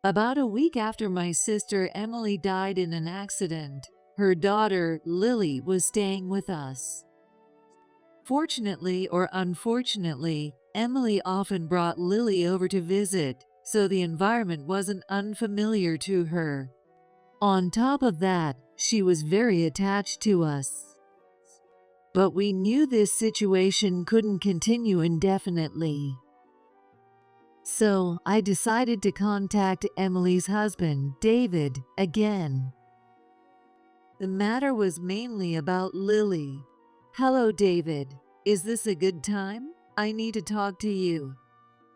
About a week after my sister Emily died in an accident, her daughter Lily was staying with us. Fortunately or unfortunately, Emily often brought Lily over to visit, so the environment wasn't unfamiliar to her. On top of that, she was very attached to us. But we knew this situation couldn't continue indefinitely. So I decided to contact Emily's husband, David, again. The matter was mainly about Lily. "Hello, David. Is this a good time? I need to talk to you."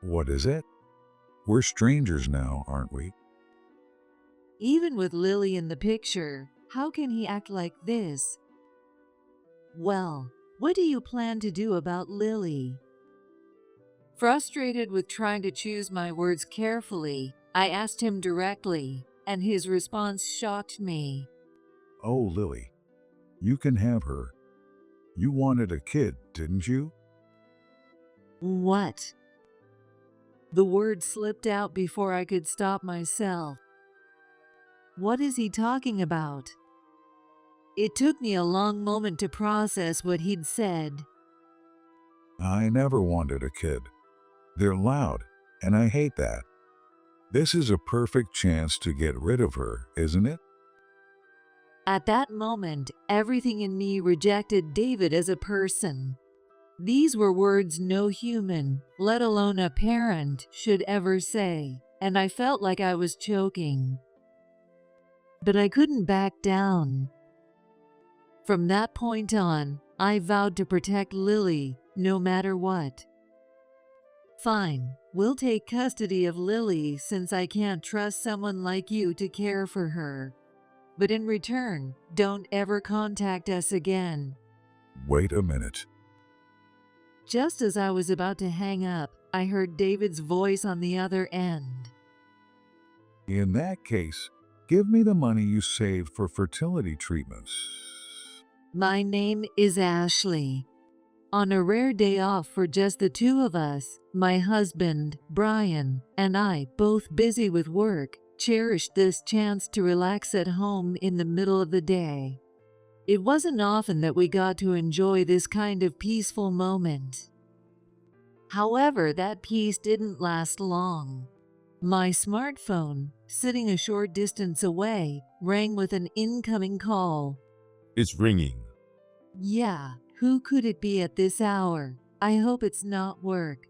What is it? We're strangers now, aren't we? Even with Lily in the picture, how can he act like this? "Well, what do you plan to do about Lily?" Frustrated with trying to choose my words carefully, I asked him directly, and his response shocked me. Oh, Lily, you can have her. You wanted a kid, didn't you? "What?" The word slipped out before I could stop myself. What is he talking about? It took me a long moment to process what he'd said. I never wanted a kid. They're loud, and I hate that. This is a perfect chance to get rid of her, isn't it? At that moment, everything in me rejected David as a person. These were words no human, let alone a parent, should ever say, and I felt like I was choking. But I couldn't back down. From that point on, I vowed to protect Lily, no matter what. "Fine, we'll take custody of Lily since I can't trust someone like you to care for her. But in return, don't ever contact us again." Wait a minute. Just as I was about to hang up, I heard David's voice on the other end. In that case, give me the money you saved for fertility treatments. "My name is Ashley." On a rare day off for just the two of us, my husband, Brian, and I, both busy with work, cherished this chance to relax at home in the middle of the day. It wasn't often that we got to enjoy this kind of peaceful moment. However, that peace didn't last long. My smartphone, sitting a short distance away, rang with an incoming call. It's ringing. Yeah, who could it be at this hour? I hope it's not work.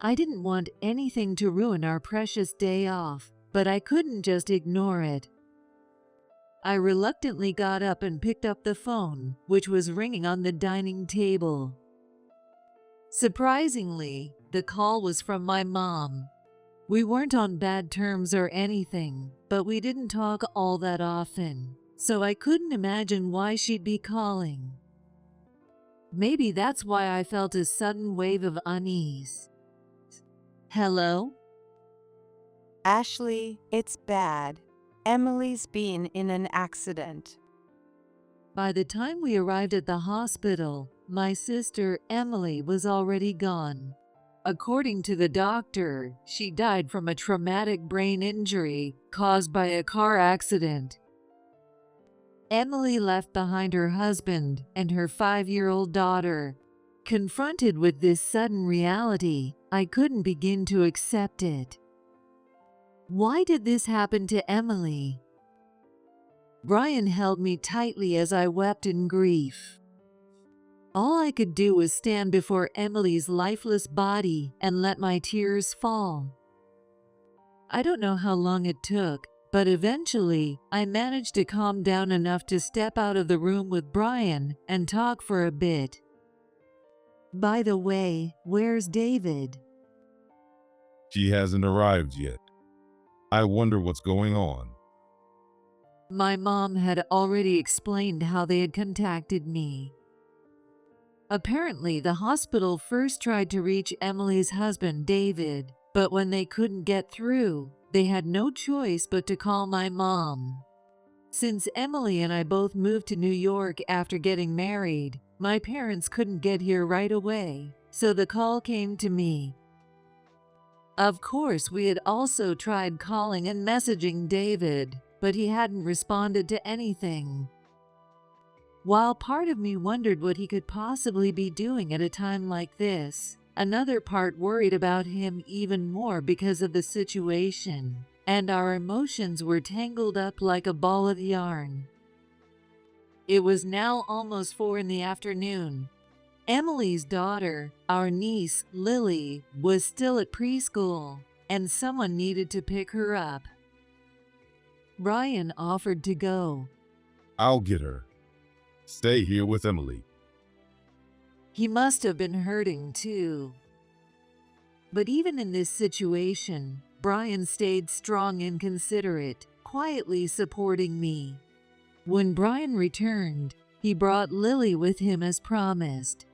I didn't want anything to ruin our precious day off, but I couldn't just ignore it. I reluctantly got up and picked up the phone, which was ringing on the dining table. Surprisingly, the call was from my mom. We weren't on bad terms or anything, but we didn't talk all that often, so I couldn't imagine why she'd be calling. Maybe that's why I felt a sudden wave of unease. "Hello?" "Ashley, it's bad. Emily's been in an accident." By the time we arrived at the hospital, my sister Emily was already gone. According to the doctor, she died from a traumatic brain injury caused by a car accident. Emily left behind her husband and her 5-year-old daughter. Confronted with this sudden reality, I couldn't begin to accept it. Why did this happen to Emily? Brian held me tightly as I wept in grief. All I could do was stand before Emily's lifeless body and let my tears fall. I don't know how long it took, but eventually I managed to calm down enough to step out of the room with Brian and talk for a bit. "By the way, where's David?" She hasn't arrived yet. I wonder what's going on. My mom had already explained how they had contacted me. Apparently, the hospital first tried to reach Emily's husband, David, but when they couldn't get through, they had no choice but to call my mom. Since Emily and I both moved to New York after getting married, my parents couldn't get here right away, so the call came to me. Of course, we had also tried calling and messaging David, but he hadn't responded to anything. While part of me wondered what he could possibly be doing at a time like this, another part worried about him even more because of the situation, and our emotions were tangled up like a ball of yarn. It was now almost 4 in the afternoon. Emily's daughter, our niece, Lily, was still at preschool, and someone needed to pick her up. Brian offered to go. I'll get her. Stay here with Emily. He must have been hurting too. But even in this situation, Brian stayed strong and considerate, quietly supporting me. When Brian returned, he brought Lily with him as promised.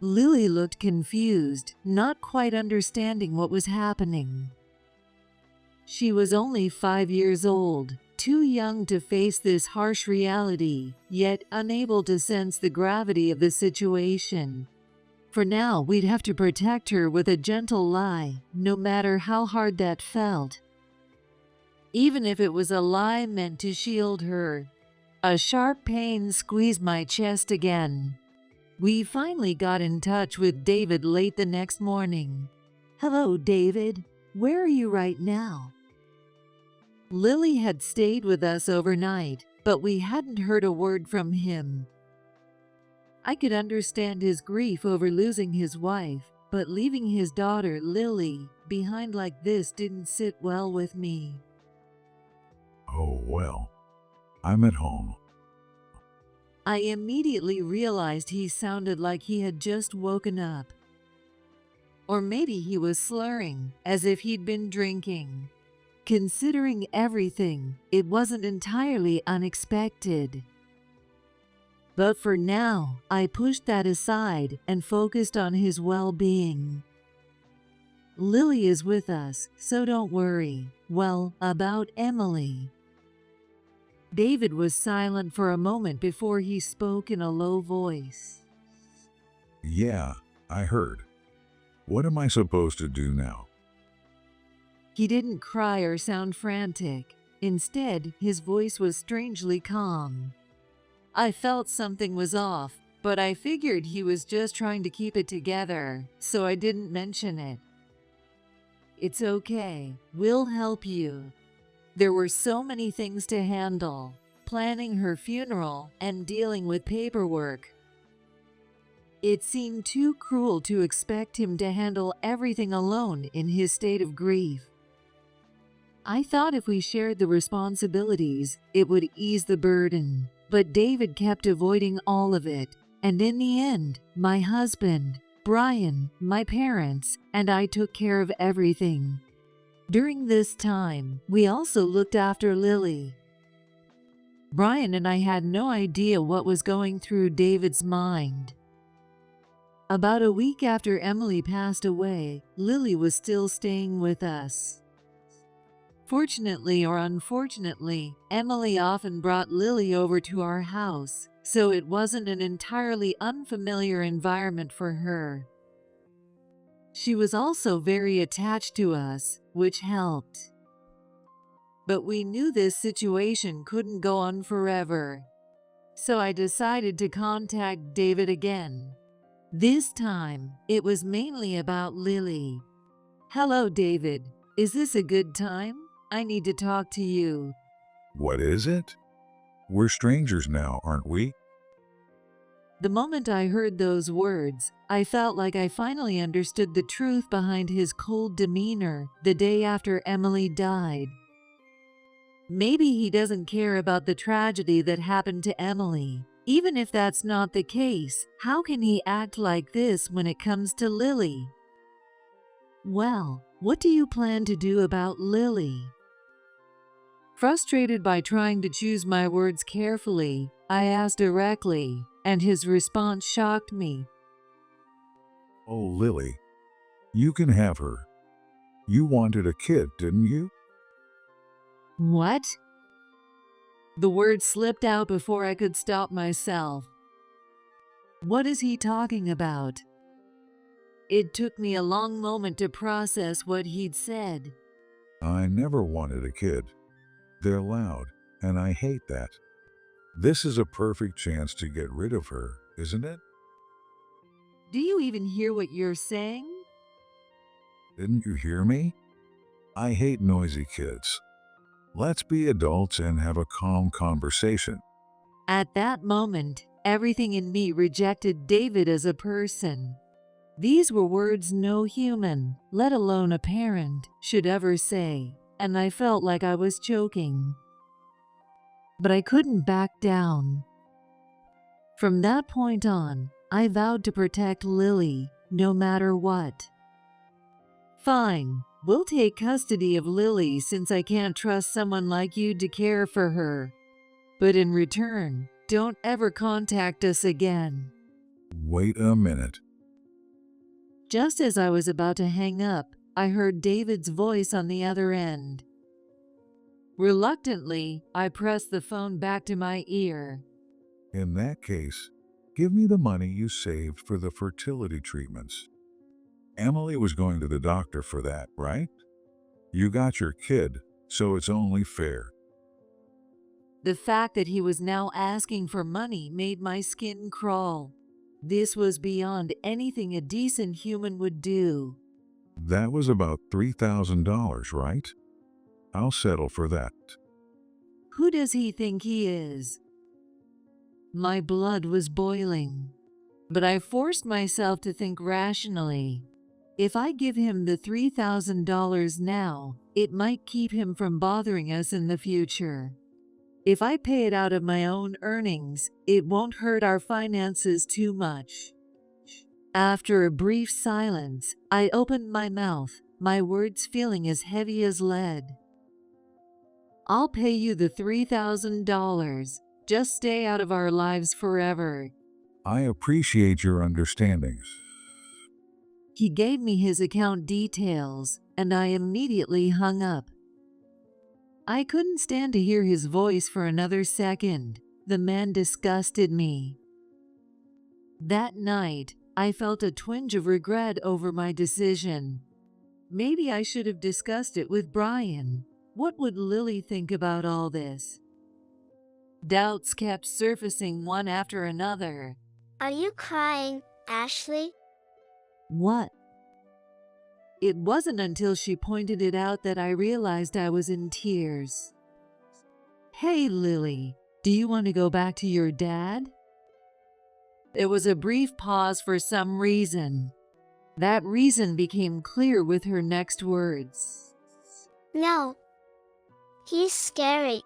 Lily looked confused, not quite understanding what was happening. She was only 5 years old, too young to face this harsh reality, yet unable to sense the gravity of the situation. For now, we'd have to protect her with a gentle lie, no matter how hard that felt. Even if it was a lie meant to shield her. A sharp pain squeezed my chest again. We finally got in touch with David late the next morning. "Hello, David. Where are you right now?" Lily had stayed with us overnight, but we hadn't heard a word from him. I could understand his grief over losing his wife, but leaving his daughter, Lily, behind like this didn't sit well with me. Oh, well, I'm at home. I immediately realized he sounded like he had just woken up. Or maybe he was slurring, as if he'd been drinking. Considering everything, it wasn't entirely unexpected. But for now, I pushed that aside and focused on his well-being. Lily is with us, so don't worry. Well, about Emily. David was silent for a moment before he spoke in a low voice. Yeah, I heard. What am I supposed to do now? He didn't cry or sound frantic. Instead, his voice was strangely calm. I felt something was off, but I figured he was just trying to keep it together, so I didn't mention it. "It's okay. We'll help you." There were so many things to handle, planning her funeral and dealing with paperwork. It seemed too cruel to expect him to handle everything alone in his state of grief. I thought if we shared the responsibilities, it would ease the burden, but David kept avoiding all of it, and in the end, my husband, Brian, my parents, and I took care of everything. During this time, we also looked after Lily. Brian and I had no idea what was going through David's mind. About a week after Emily passed away, Lily was still staying with us. Fortunately or unfortunately, Emily often brought Lily over to our house, so it wasn't an entirely unfamiliar environment for her. She was also very attached to us, which helped. But we knew this situation couldn't go on forever, so I decided to contact David again. This time, it was mainly about Lily. "Hello, David. Is this a good time? I need to talk to you." What is it? We're strangers now, aren't we? The moment I heard those words, I felt like I finally understood the truth behind his cold demeanor the day after Emily died. Maybe he doesn't care about the tragedy that happened to Emily. Even if that's not the case, how can he act like this when it comes to Lily? "Well, what do you plan to do about Lily?" Frustrated by trying to choose my words carefully, I asked directly, and his response shocked me. Oh, Lily, you can have her. You wanted a kid, didn't you? "What?" The words slipped out before I could stop myself. What is he talking about? It took me a long moment to process what he'd said. I never wanted a kid. They're loud, and I hate that. This is a perfect chance to get rid of her, isn't it? Do you even hear what you're saying? Didn't you hear me? I hate noisy kids. Let's be adults and have a calm conversation. At that moment, everything in me rejected David as a person. These were words no human, let alone a parent, should ever say, and I felt like I was choking. But I couldn't back down. From that point on, I vowed to protect Lily, no matter what. Fine, we'll take custody of Lily since I can't trust someone like you to care for her. But in return, don't ever contact us again. Wait a minute. Just as I was about to hang up, I heard David's voice on the other end. Reluctantly, I pressed the phone back to my ear. In that case, give me the money you saved for the fertility treatments. Emily was going to the doctor for that, right? You got your kid, so it's only fair. The fact that he was now asking for money made my skin crawl. This was beyond anything a decent human would do. That was about $3,000, right? I'll settle for that. Who does he think he is? My blood was boiling, but I forced myself to think rationally. If I give him the $3,000 now, it might keep him from bothering us in the future. If I pay it out of my own earnings, it won't hurt our finances too much. After a brief silence, I opened my mouth, my words feeling as heavy as lead. I'll pay you the $3,000. Just stay out of our lives forever. I appreciate your understanding. He gave me his account details, and I immediately hung up. I couldn't stand to hear his voice for another second. The man disgusted me. That night, I felt a twinge of regret over my decision. Maybe I should have discussed it with Brian. What would Lily think about all this? Doubts kept surfacing one after another. Are you crying, Ashley? What? It wasn't until she pointed it out that I realized I was in tears. Hey, Lily, do you want to go back to your dad? There was a brief pause for some reason. That reason became clear with her next words. No. He's scary.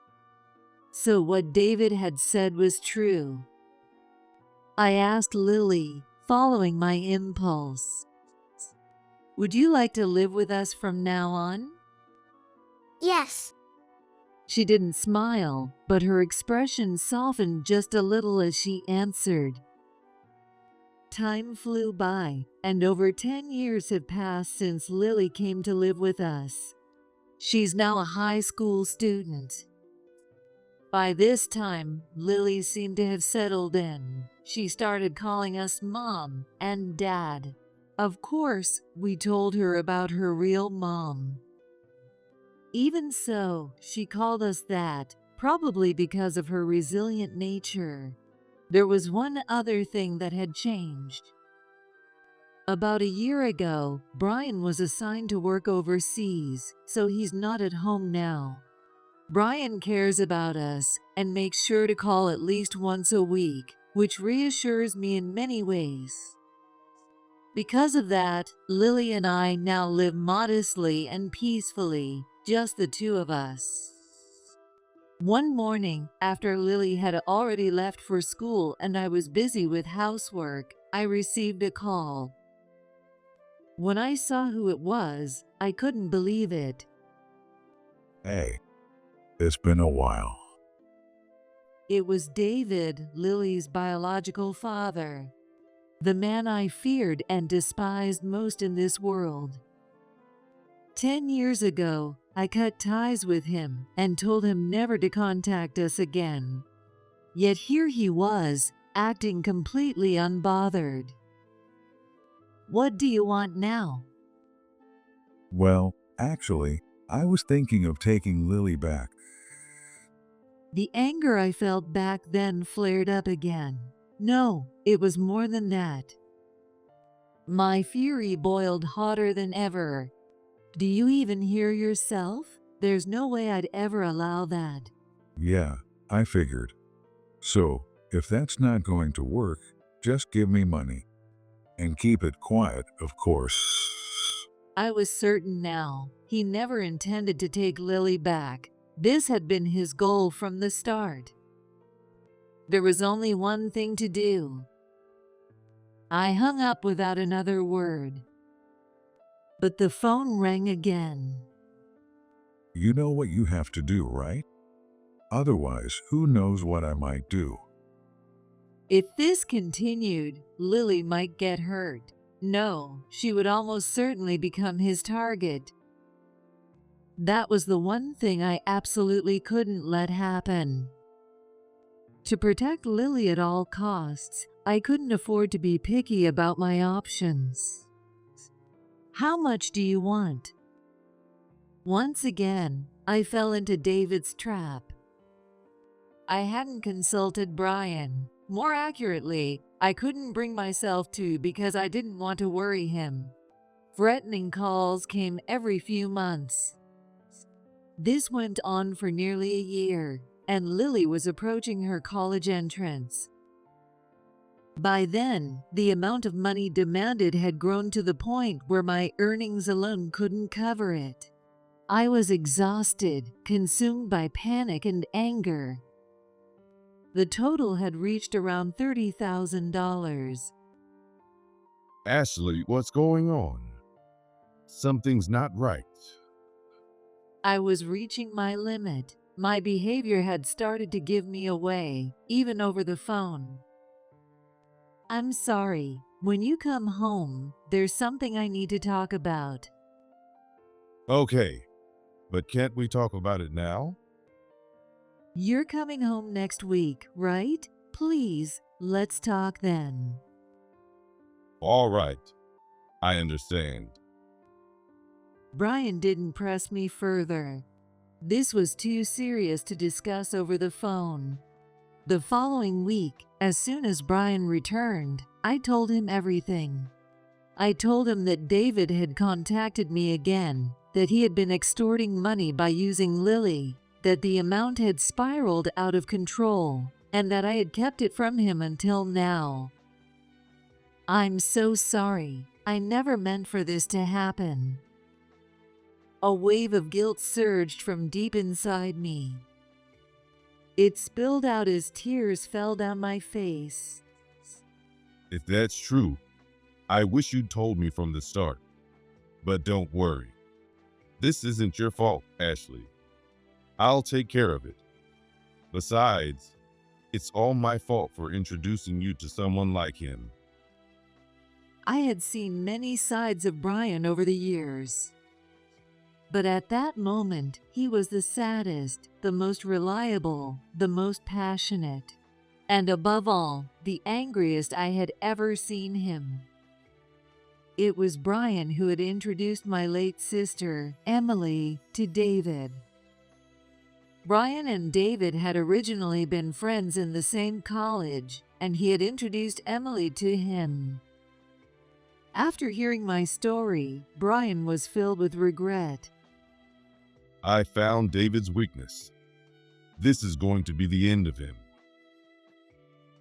So what David had said was true. I asked Lily, following my impulse. Would you like to live with us from now on? Yes. She didn't smile, but her expression softened just a little as she answered. Time flew by, and over 10 years have passed since Lily came to live with us. She's now a high school student. By this time, Lily seemed to have settled in. She started calling us Mom and Dad. Of course, we told her about her real mom. Even so, she called us that, probably because of her resilient nature. There was one other thing that had changed. About a year ago, Brian was assigned to work overseas, so he's not at home now. Brian cares about us and makes sure to call at least once a week, which reassures me in many ways. Because of that, Lily and I now live modestly and peacefully, just the two of us. One morning, after Lily had already left for school and I was busy with housework, I received a call. When I saw who it was, I couldn't believe it. Hey, it's been a while. It was David, Lily's biological father, the man I feared and despised most in this world. 10 years ago, I cut ties with him and told him never to contact us again. Yet here he was, acting completely unbothered. What do you want now? Well, actually, I was thinking of taking Lily back. The anger I felt back then flared up again. No, it was more than that. My fury boiled hotter than ever. Do you even hear yourself? There's no way I'd ever allow that. Yeah, I figured. So, if that's not going to work, just give me money. And keep it quiet, of course. I was certain now. He never intended to take Lily back. This had been his goal from the start. There was only one thing to do. I hung up without another word. But the phone rang again. You know what you have to do, right? Otherwise, who knows what I might do. If this continued, Lily might get hurt. No, she would almost certainly become his target. That was the one thing I absolutely couldn't let happen. To protect Lily at all costs, I couldn't afford to be picky about my options. How much do you want? Once again, I fell into David's trap. I hadn't consulted Brian. More accurately, I couldn't bring myself to because I didn't want to worry him. Threatening calls came every few months. This went on for nearly a year, and Lily was approaching her college entrance. By then, the amount of money demanded had grown to the point where my earnings alone couldn't cover it. I was exhausted, consumed by panic and anger. The total had reached around $30,000. Ashley, what's going on? Something's not right. I was reaching my limit. My behavior had started to give me away, even over the phone. I'm sorry. When you come home, there's something I need to talk about. Okay, but can't we talk about it now? You're coming home next week, right? Please, let's talk then. All right, I understand. Brian didn't press me further. This was too serious to discuss over the phone. The following week, as soon as Brian returned, I told him everything. I told him that David had contacted me again, that he had been extorting money by using Lily, that the amount had spiraled out of control, and that I had kept it from him until now. I'm so sorry. I never meant for this to happen. A wave of guilt surged from deep inside me. It spilled out as tears fell down my face. If that's true, I wish you'd told me from the start. But don't worry. This isn't your fault, Ashley. I'll take care of it. Besides, it's all my fault for introducing you to someone like him. I had seen many sides of Brian over the years. But at that moment, he was the saddest, the most reliable, the most passionate, and above all, the angriest I had ever seen him. It was Brian who had introduced my late sister, Emily, to David. Brian and David had originally been friends in the same college, and he had introduced Emily to him. After hearing my story, Brian was filled with regret. I found David's weakness. This is going to be the end of him.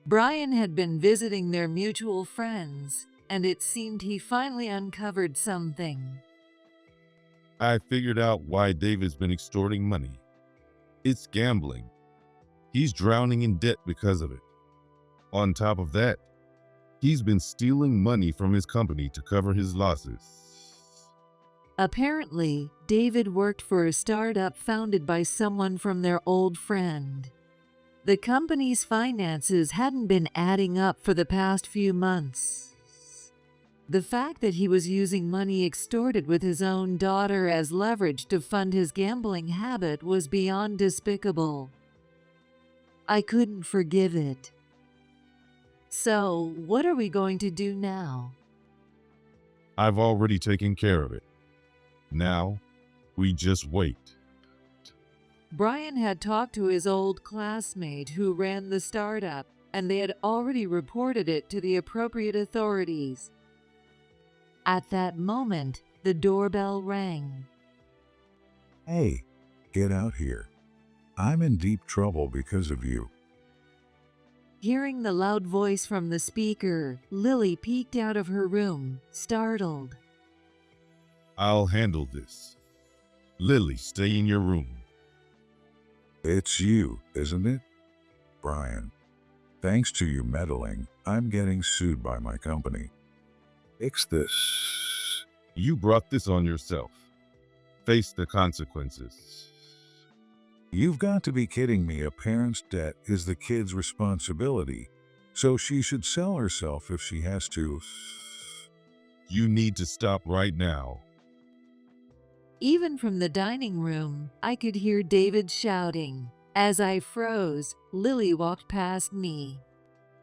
Brian had been visiting their mutual friends, and it seemed he finally uncovered something. I figured out why David's been extorting money. It's gambling. He's drowning in debt because of it. On top of that, he's been stealing money from his company to cover his losses. Apparently, David worked for a startup founded by someone from their old friend. The company's finances hadn't been adding up for the past few months. The fact that he was using money extorted with his own daughter as leverage to fund his gambling habit was beyond despicable. I couldn't forgive it. So, what are we going to do now? I've already taken care of it. Now, we just wait. Brian had talked to his old classmate who ran the startup, and they had already reported it to the appropriate authorities. At that moment, the doorbell rang. Hey, get out here. I'm in deep trouble because of you. Hearing the loud voice from the speaker, Lily peeked out of her room, startled. I'll handle this. Lily, stay in your room. It's you, isn't it? Brian. Thanks to you meddling, I'm getting sued by my company. Fix this. You brought this on yourself. Face the consequences. You've got to be kidding me. A parent's debt is the kid's responsibility, so she should sell herself if she has to. You need to stop right now. Even from the dining room, I could hear David shouting. As I froze, Lily walked past me.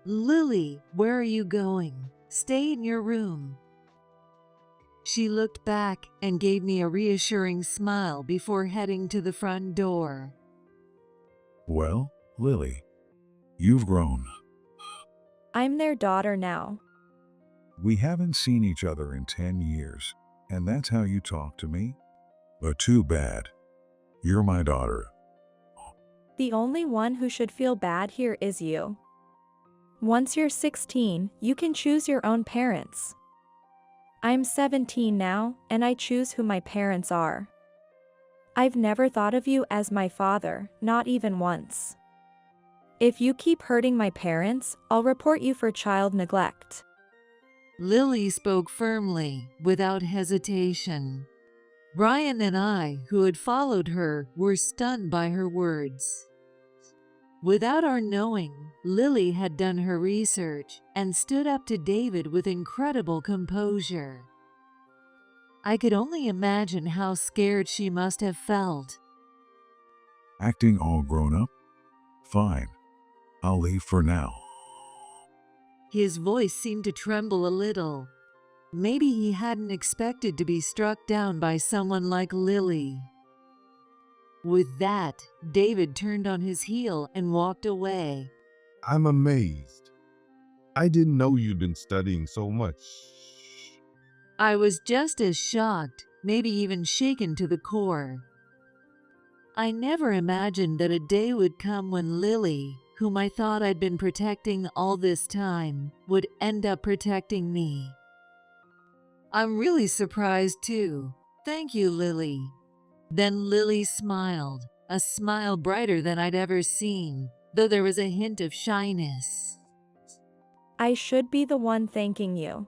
Lily, where are you going? Stay in your room. She looked back and gave me a reassuring smile before heading to the front door. Well, Lily, you've grown. I'm their daughter now. We haven't seen each other in 10 years, and that's how you talk to me? But too bad. You're my daughter. The only one who should feel bad here is you. Once you're 16, you can choose your own parents. I'm 17 now, and I choose who my parents are. I've never thought of you as my father, not even once. If you keep hurting my parents, I'll report you for child neglect. Lily spoke firmly, without hesitation. Brian and I, who had followed her, were stunned by her words. Without our knowing, Lily had done her research and stood up to David with incredible composure. I could only imagine how scared she must have felt. Acting all grown up? Fine. I'll leave for now. His voice seemed to tremble a little. Maybe he hadn't expected to be struck down by someone like Lily. With that, David turned on his heel and walked away. I'm amazed. I didn't know you'd been studying so much. I was just as shocked, maybe even shaken to the core. I never imagined that a day would come when Lily, whom I thought I'd been protecting all this time, would end up protecting me. I'm really surprised too. Thank you, Lily. Then Lily smiled, a smile brighter than I'd ever seen, though there was a hint of shyness. I should be the one thanking you.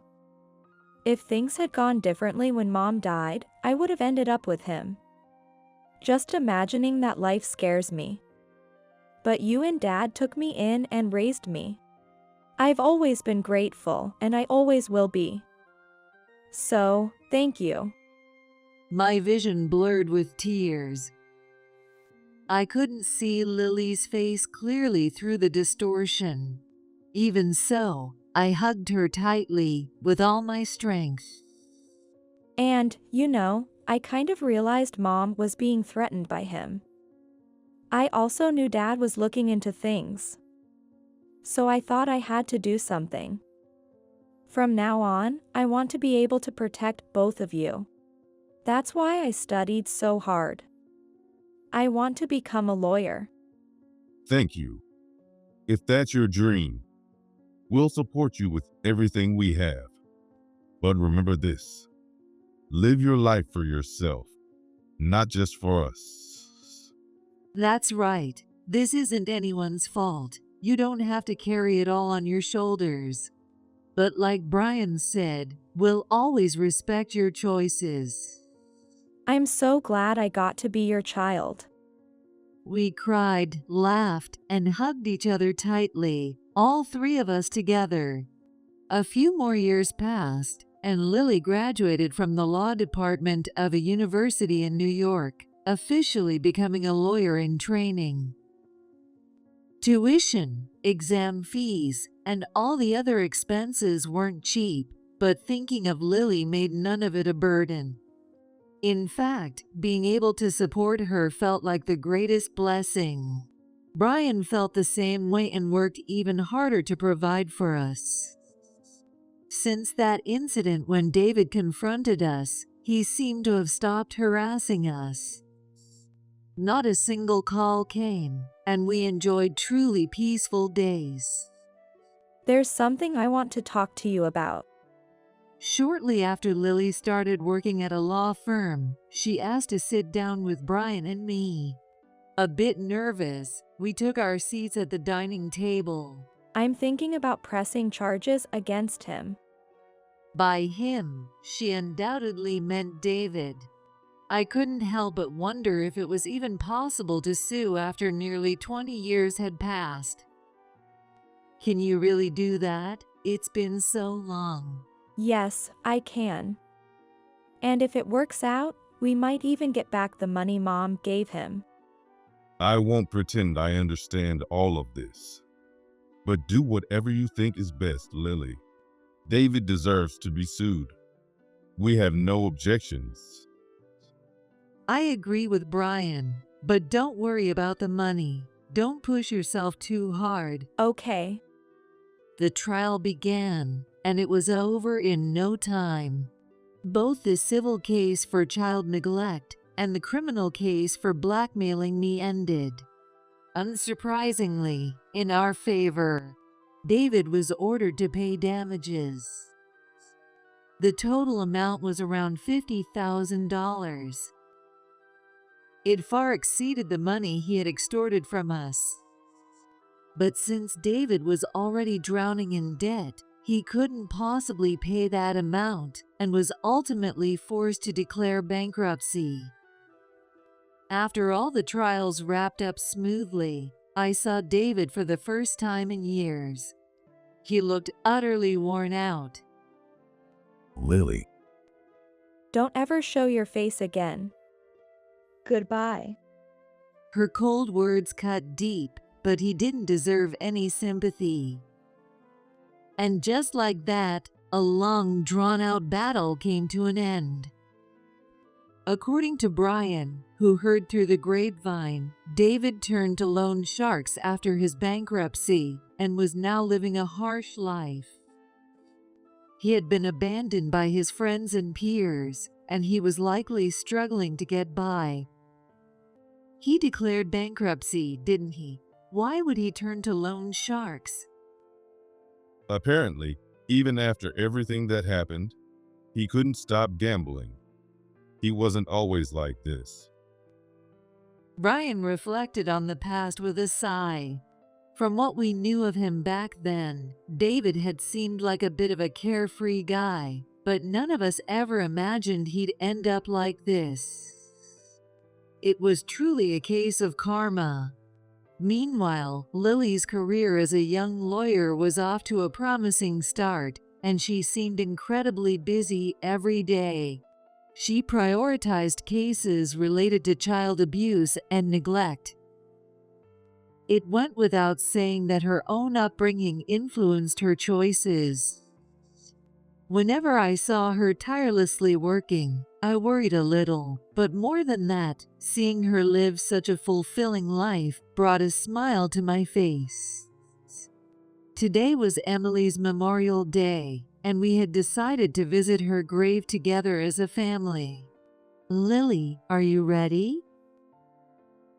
If things had gone differently when Mom died, I would have ended up with him. Just imagining that life scares me. But you and Dad took me in and raised me. I've always been grateful, and I always will be. So, thank you. My vision blurred with tears. I couldn't see Lily's face clearly through the distortion. Even so, I hugged her tightly, with all my strength. And, I kind of realized Mom was being threatened by him. I also knew Dad was looking into things. So I thought I had to do something. From now on, I want to be able to protect both of you. That's why I studied so hard. I want to become a lawyer. Thank you. If that's your dream, we'll support you with everything we have. But remember this. Live your life for yourself, not just for us. That's right. This isn't anyone's fault. You don't have to carry it all on your shoulders. But like Brian said, we'll always respect your choices. I'm so glad I got to be your child. We cried, laughed, and hugged each other tightly, all three of us together. A few more years passed, and Lily graduated from the law department of a university in New York, officially becoming a lawyer in training. Tuition, exam fees, and all the other expenses weren't cheap, but thinking of Lily made none of it a burden. In fact, being able to support her felt like the greatest blessing. Brian felt the same way and worked even harder to provide for us. Since that incident when David confronted us, he seemed to have stopped harassing us. Not a single call came, and we enjoyed truly peaceful days. There's something I want to talk to you about. Shortly after Lily started working at a law firm, she asked to sit down with Brian and me. A bit nervous, we took our seats at the dining table. I'm thinking about pressing charges against him. By him, she undoubtedly meant David. I couldn't help but wonder if it was even possible to sue after nearly 20 years had passed. Can you really do that? It's been so long. Yes, I can. And if it works out, we might even get back the money Mom gave him. I won't pretend I understand all of this. But do whatever you think is best, Lily. David deserves to be sued. We have no objections. I agree with Brian, but don't worry about the money. Don't push yourself too hard. Okay. The trial began, and it was over in no time. Both the civil case for child neglect and the criminal case for blackmailing me ended. Unsurprisingly, in our favor. David was ordered to pay damages. The total amount was around $50,000. It far exceeded the money he had extorted from us. But since David was already drowning in debt, he couldn't possibly pay that amount and was ultimately forced to declare bankruptcy. After all the trials wrapped up smoothly, I saw David for the first time in years. He looked utterly worn out. Lily, Don't ever show your face again. Goodbye. Her cold words cut deep, but he didn't deserve any sympathy. And just like that, a long, drawn-out battle came to an end. According to Brian, who heard through the grapevine, David turned to loan sharks after his bankruptcy and was now living a harsh life. He had been abandoned by his friends and peers, and he was likely struggling to get by. He declared bankruptcy, didn't he? Why would he turn to loan sharks? Apparently, even after everything that happened, he couldn't stop gambling. He wasn't always like this. Brian reflected on the past with a sigh. From what we knew of him back then, David had seemed like a bit of a carefree guy, but none of us ever imagined he'd end up like this. It was truly a case of karma. Meanwhile, Lily's career as a young lawyer was off to a promising start, and she seemed incredibly busy every day. She prioritized cases related to child abuse and neglect. It went without saying that her own upbringing influenced her choices. Whenever I saw her tirelessly working, I worried a little, but more than that, seeing her live such a fulfilling life brought a smile to my face. Today was Emily's Memorial Day, and we had decided to visit her grave together as a family. Lily, are you ready?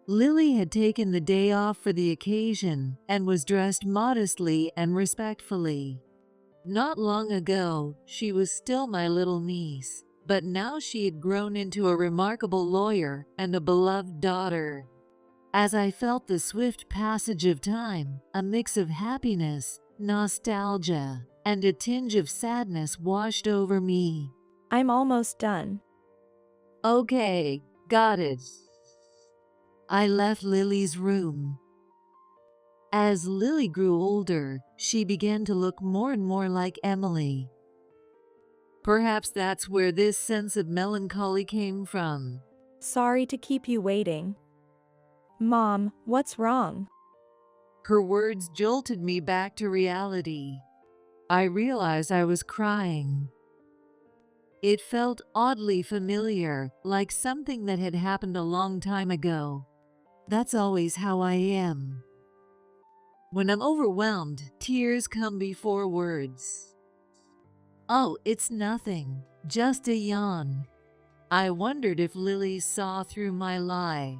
Lily had taken the day off for the occasion and was dressed modestly and respectfully. Not long ago, she was still my little niece, but now she had grown into a remarkable lawyer and a beloved daughter. As I felt the swift passage of time, a mix of happiness, nostalgia, and a tinge of sadness washed over me. I'm almost done. Okay, got it. I left Lily's room. As Lily grew older, she began to look more and more like Emily. Perhaps that's where this sense of melancholy came from. Sorry to keep you waiting. Mom, what's wrong? Her words jolted me back to reality. I realized I was crying. It felt oddly familiar, like something that had happened a long time ago. That's always how I am. When I'm overwhelmed, tears come before words. Oh, it's nothing, just a yawn. I wondered if Lily saw through my lie,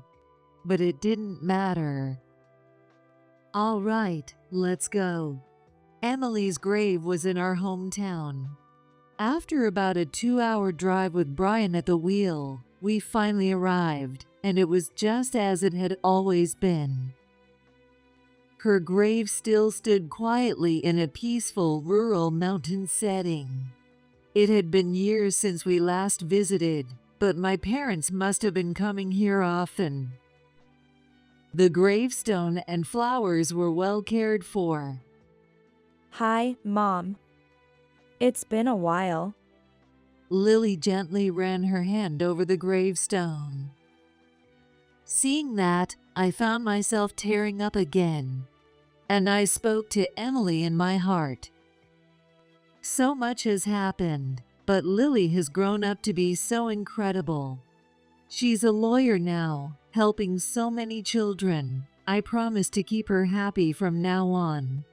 but it didn't matter. All right, let's go. Emily's grave was in our hometown. After about a 2-hour drive with Brian at the wheel, we finally arrived, and it was just as it had always been. Her grave still stood quietly in a peaceful rural mountain setting. It had been years since we last visited, but my parents must have been coming here often. The gravestone and flowers were well cared for. Hi, Mom. It's been a while. Lily gently ran her hand over the gravestone. Seeing that, I found myself tearing up again, and I spoke to Emily in my heart. So much has happened, but Lily has grown up to be so incredible. She's a lawyer now, helping so many children. I promise to keep her happy from now on.